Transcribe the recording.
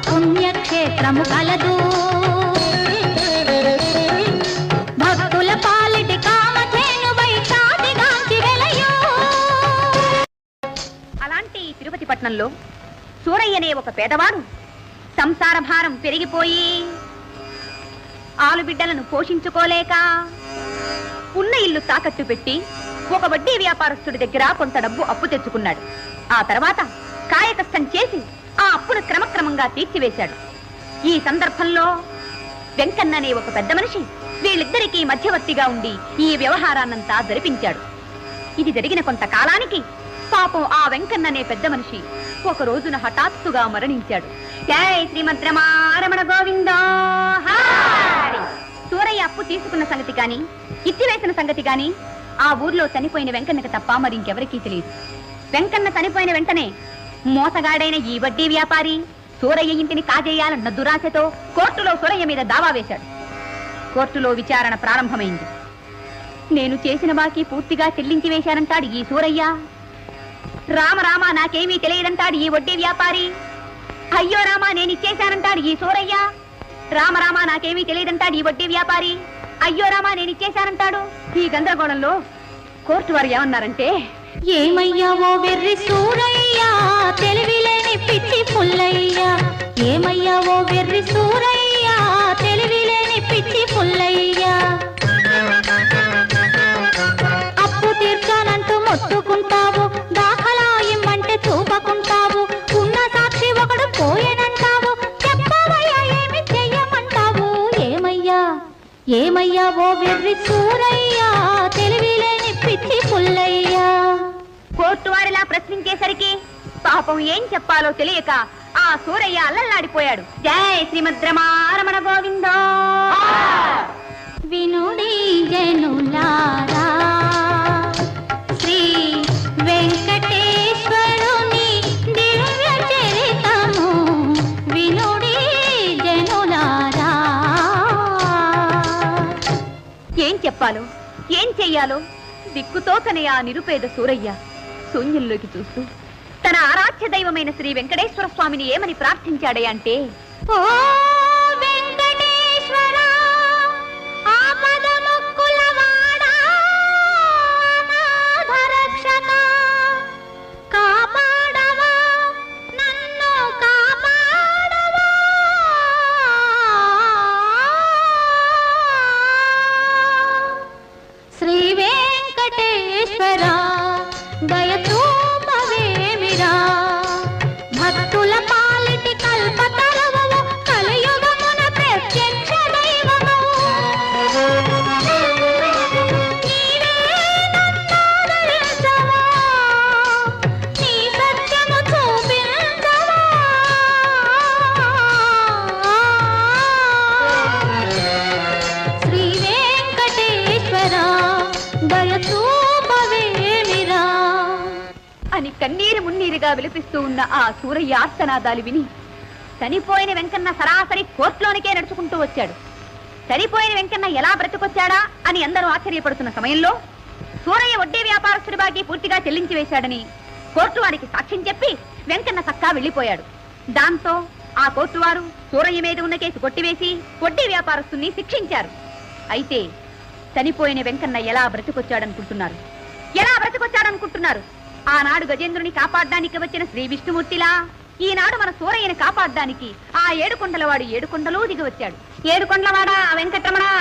పుణ్యక్షేత్రము కలదు భక్తుల పాలిటి కామధేనువై ఛాతిగాంచి వెలయు. అలాంటి తిరుపతి పట్నంలో సూరయ్యనే ఒక పేదవాడు సంసార భారం పెరిగిపోయి ఆలుబిడ్డలను పోషించుకోలేక ఉన్న ఇల్లు తాకట్టు పెట్టి ఒక వడ్డీ వ్యాపారస్తుడి దగ్గర కొంత డబ్బు అప్పు తెచ్చుకున్నాడు. ఆ తర్వాత కాయకష్టం చేసి ఆ అప్పును క్రమక్రమంగా తీర్చివేశాడు. ఈ సందర్భంలో వెంకన్ననే ఒక పెద్ద మనిషి వీళ్ళిద్దరికీ మధ్యవర్తిగా ఉండి ఈ వ్యవహారాన్నంతా జరిపించాడు. ఇది జరిగిన కొంతకాలానికి పాపం ఆ వెంకన్ననే పెద్ద మనిషి ఒక రోజున హఠాత్తుగా మరణించాడు. జై శ్రీమద్రమారమణ గోవిందో. సూరయ్య అప్పు తీసుకున్న సంగతి కాని ఇచ్చివేసిన సంగతి కాని ఆ ఊర్లో చనిపోయిన వెంకన్నకు తప్ప మరింకెవరికీ తెలియదు. వెంకన్న చనిపోయిన వెంటనే మోసగాడైన ఈ వడ్డీ వ్యాపారి సూరయ్య ఇంటిని కాజేయాలన్న దురాశతో కోర్టులో సూరయ్య మీద దావా వేశాడు. కోర్టులో విచారణ ప్రారంభమైంది. నేను చేసిన బాకీ పూర్తిగా చెల్లించి వేశానంటాడు ఈ సూరయ్య. రామ నాకేమీ తెలియదంటాడు ఈ వడ్డీ వ్యాపారి. అయ్యో రామా నేనిచ్చేశానంటాడు ఈ సూరయ్య. రామ నాకేమీ తెలియదంటాడు ఈ వడ్డీ వ్యాపారి. అయ్యో రామా నేనిచ్చేశానంటాడు. ఈ గందరగోళంలో కోర్టు వారు ఏమన్నారంటే, ఏమయ్యావో వెర్రి సూరయ్యా తెలివిలేని పిచ్చి పుల్లయ్యా, ఏమయ్యావో వెర్రి సూరయ్యా తెలివిలేని పిచ్చి పుల్లయ్యా, అప్పు తీర్చానంటూ మొత్తుకుంటావు, దాఖలా ఇమ్మంటే చూపకుంటావు, ఉన్న సాక్షి ఒకడు పోయేనంటావు, చెప్పవయ్యా ఏమి చెయ్యమంటావు, ఏమయ్యావో వెర్రి సూరయ్యా తెలివిలేని పిచ్చి పుల్లయ్యా. కోర్టు వారిలా ప్రశ్నించేసరికి పాపం ఏం చెప్పాలో తెలియక ఆ సూరయ్య అల్లల్లాడిపోయాడు. జై శ్రీమద్రమారమణ గోవిందో. వినుడి జనులారా శ్రీ వెంకటేశ్వరుని దివ్య చరితము వినుడి జనులారా. ఏం చెప్పాలో ఏం చెయ్యాలో దిక్కుతోకనే ఆ నిరుపేద సూరయ్య శూన్యంలోకి చూస్తూ తన ఆరాధ్య దైవమైన శ్రీ వెంకటేశ్వర స్వామిని ఏమని ప్రార్థించాడే అంటే, ఓ వెంకటేశ్వర ఆపద ముక్కులవాడా అనాథరక్షక కాపాడవా నన్ను కాపాడవా, శ్రీ వెంకటేశ్వర దయచూపవేమిరా, భక్తుల పాలిటి కల్పతరువు కలియుగమున ప్రత్యక్ష దైవము, నీవే నన్నాదరించవా, నీ సత్యము చూపించవా, శ్రీ వెంకటేశ్వర దయచూపవేమిరా అని కన్నీరు మున్నీరుగా విలపిస్తూ ఉన్న ఆ సూరయ్య ఆర్తనాదాలు విని చనిపోయిన వెంకన్న సరాసరి కోర్టులోనికే నడుచుకుంటూ వచ్చాడు. చనిపోయిన వెంకన్న ఎలా బ్రతుకొచ్చాడా అని అందరూ ఆశ్చర్యపడుతున్న సమయంలో సూరయ్య వడ్డీ వ్యాపారస్తుడి బాకీ పూర్తిగా చెల్లించి వేశాడని కోర్టు వారికి సాక్ష్యం చెప్పి వెంకన్న సక్కా వెళ్లిపోయాడు. దాంతో ఆ కోర్టు వారు సూరయ్య మీద ఉన్న కేసు కొట్టివేసి వడ్డీ వ్యాపారస్తుని శిక్షించారు. అయితే చనిపోయిన వెంకన్న ఎలా బ్రతికొచ్చాడనుకుంటున్నారు? ఆనాడు గజేంద్రుని కాపాడడానికి వచ్చిన శ్రీ విష్ణుమూర్తిలా ఈనాడు మన సూరయ్యని కాపాడడానికి ఆ ఏడుకొండలవాడు ఏడుకొండలు దిగి వచ్చాడు. ఏడుకొండలవాడా వెంకటరమణ